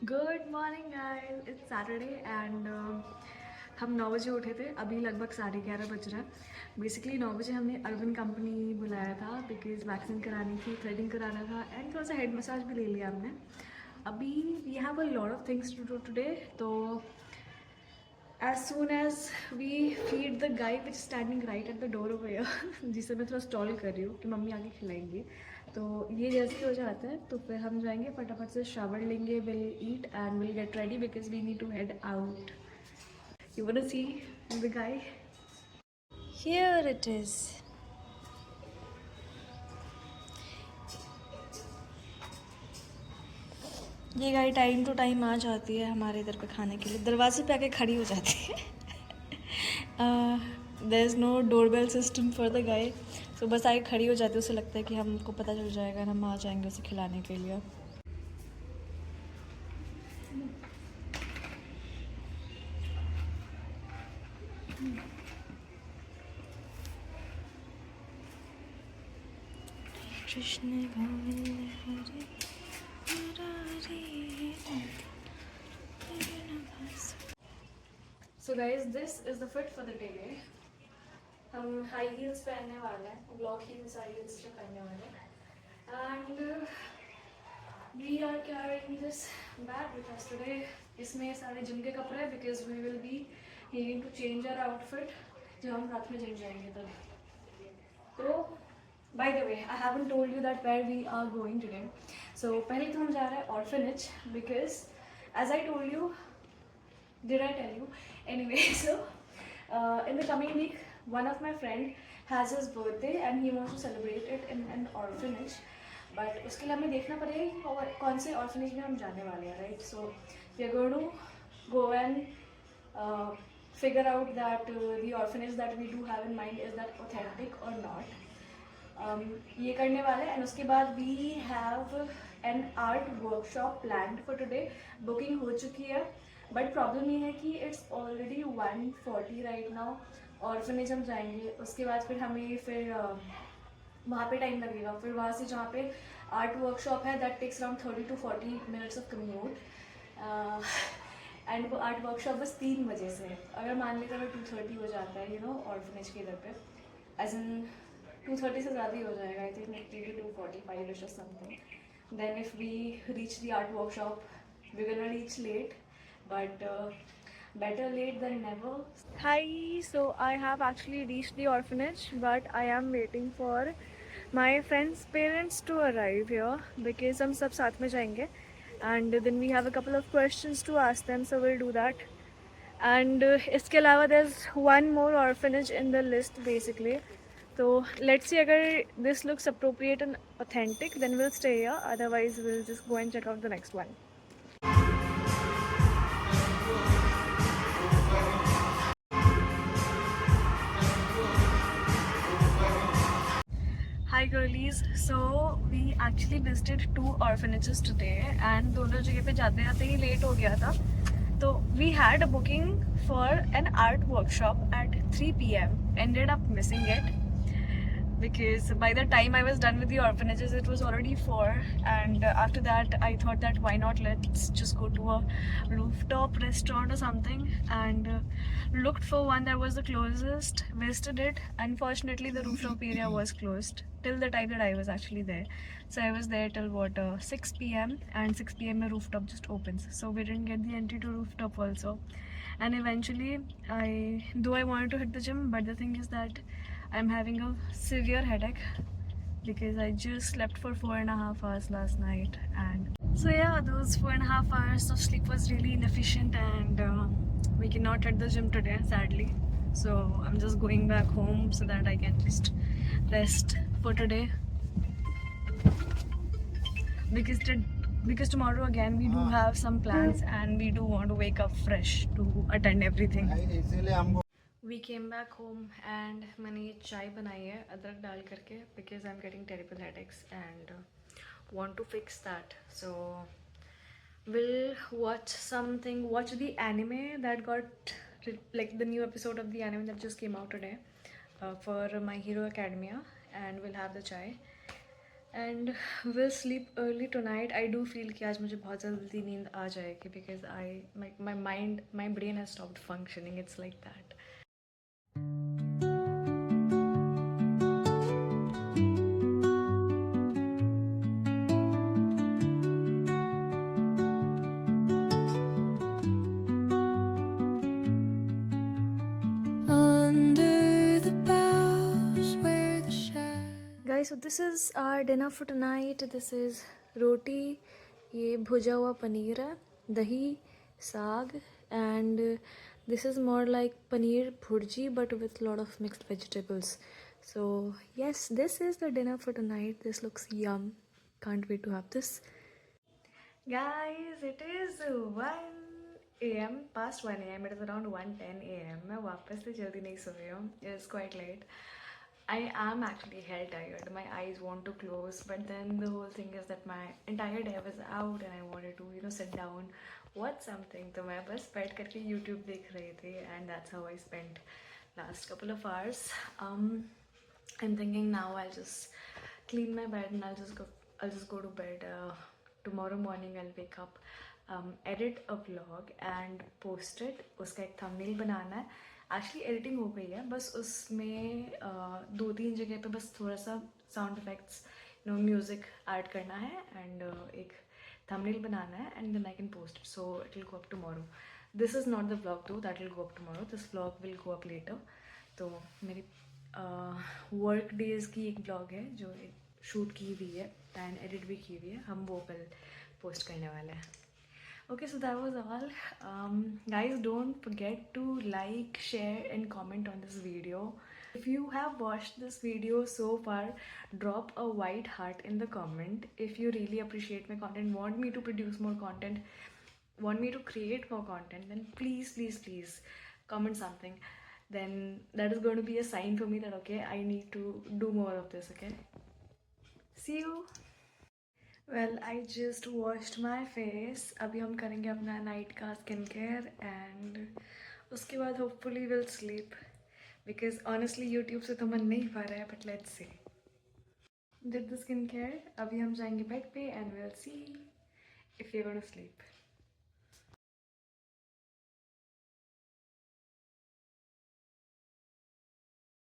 Good morning guys, it's Saturday and हम 9 बजे उठे थे। अभी लगभग 11:30 बज रहा है। बेसिकली 9 बजे हमने अर्बन कंपनी बुलाया था बिकॉज वैक्सीन करानी थी, थ्रेडिंग कराना था एंड थोड़ा सा हेड मसाज भी ले लिया हमने। अभी we have a lot of things to do today. तो as soon as we feed the गाय which standing right at the door over here जिसे मैं थोड़ा स्टॉल कर रही हूँ कि मम्मी आके खिलाएंगी। तो ये जैसे हो जाता है तो फिर हम जाएंगे, फटाफट से शावर लेंगे, will eat and will get ready because we need to head out. You want to see the gai? Here it is. ये गाय टाइम टू टाइम आ जाती है हमारे इधर पे खाने के लिए, दरवाजे पे आके खड़ी हो जाती है। There is no doorbell system for the gai, तो बस आके खड़ी हो जाती है। उसे लगता है कि हमको पता चल जाएगा और हम आ जाएंगे उसे खिलाने के लिए। Krishna Govind Hare so guys, this is the fit for the day. हम हाई हील्स पहनने वाले हैं, ब्लॉक हील्स हाई हील्स जो पहनने वाले हैं and we are carrying this bag with us today. इसमें सारे जिम के कपड़े हैं because we will be needing to change our outfit जब हम रात में जिम जाएंगे तब। तो by the way, I haven't told you that where we are going today. So पहले तो हम जा रहे हैं orphanage because as I told you, did I tell you? Anyway, so in the coming week, one of my friend has his birthday and he wants to celebrate it in an orphanage. But उसके लिए हमें देखना पड़ेगा कि कौन से orphanage में हम जाने वाले हैं, right? So we are going to go and figure out that the orphanage that we do have in mind is that authentic or not. ये करने वाले एंड उसके बाद we have an art workshop planned for today. Booking हो चुकी है but problem ये है कि it's already 1:40 right now. Orphanage हम जाएंगे, उसके बाद फिर हमें वहाँ पे टाइम लगेगा। फिर वहाँ से जहाँ पे आर्ट वर्कशॉप है that takes around 30 to 40 minutes of commute. And वो आर्ट वर्कशॉप बस 3 बजे से है। अगर मान लीजिए अगर 2:30 हो जाता है ऑर्फनेज के इधर पे, एज इन 2:30 से ज़्यादा ही हो जाएगा, I think maybe 2:45 or something. Then if we reach the art workshop, we're gonna reach late, but better late than never. Hi, so I have actually reached the orphanage, but I am waiting for my friend's parents to arrive here because हम सब साथ में जाएंगे and then we have a couple of questions to ask them, so we'll do that. And इसके अलावा there's one more orphanage in the list basically. So let's see, अगर this looks appropriate and authentic then we'll stay here, otherwise we'll just go and check out the next one. Hi girlies, so we actually visited 2 orphanages today and दोनों जगह पे जाते जाते ही late हो गया था। तो we had a booking for an art workshop at 3 p.m. ended up missing it because by the time I was done with the orphanages it was already 4, and after that I thought that why not let's just go to a rooftop restaurant or something, and looked for one that was the closest, visited it. Unfortunately the rooftop area was closed till the time that I was actually there. So I was there till 6 p.m. and 6 p.m. the rooftop just opens, so we didn't get the entry to rooftop also. And eventually I wanted to hit the gym, but the thing is that I'm having a severe headache because I just slept for 4.5 hours last night, and so yeah, those 4.5 hours of sleep was really inefficient, and we cannot hit the gym today sadly. So I'm just going back home so that I can just rest for today because because tomorrow again we do have some plans and we do want to wake up fresh to attend everything. We came back home and मैंने ये चाय बनाई है अदरक डाल करके because I'm getting terrible headaches and want to fix that. So we'll watch the anime that got, like the new episode of the anime that just came out today for My Hero Academia, and we'll have the chai. And will sleep early tonight. I do feel कि आज मुझे बहुत जल्दी नींद आ जाएगी because my brain has stopped functioning. It's like that. Guys, so this is our dinner for tonight. This is roti, ये भुजा हुआ पनीर है, दही, साग, and this is more like paneer bhurji but with a lot of mixed vegetables. So yes, this is the dinner for tonight. This looks yum. Can't wait to have this. Guys, it is 1 a.m. past 1 a.m. It is around 1:10 a.m. मैं वापस से जल्दी नहीं सो रही हूँ. It is quite late. I am actually hell tired. My eyes want to close, but then the whole thing is that my entire day was out and I wanted to, sit down, watch something. तो मैं बस बैठ करके YouTube देख रही थी, and that's how I spent last couple of hours. I'm thinking now I'll just clean my bed and I'll just go to bed. Tomorrow morning I'll wake up, edit a vlog and post it. उसका एक thumbnail बनाना है. Actually editing हो गई है, बस उसमें 2-3 जगह पे बस थोड़ा सा साउंड इफेक्ट्स म्यूज़िक ऐड करना है एंड एक थंबनेल बनाना है and then I can post it. So it will go up tomorrow. This is not the vlog though, that will go up tomorrow. This vlog will go up later. तो मेरी work days की एक vlog है जो shoot की हुई है and edit भी की हुई है. हम वो कल पोस्ट करने वाले हैं. Okay, so that was all. Guys, don't forget to like, share and comment on this video. If you have watched this video so far, drop a white heart in the comment. If you really appreciate my content, want me to produce more content, want me to create more content, then please comment something. Then that is going to be a sign for me that okay, I need to do more of this. Okay, see you. Well, I just washed my face. अभी हम करेंगे अपना night का skin care and उसके बाद hopefully will sleep because honestly YouTube से तो मन नहीं पा रहा है but let's see. Did the skin care. अभी हम जाएंगे बेड पे and will see if you gonna sleep.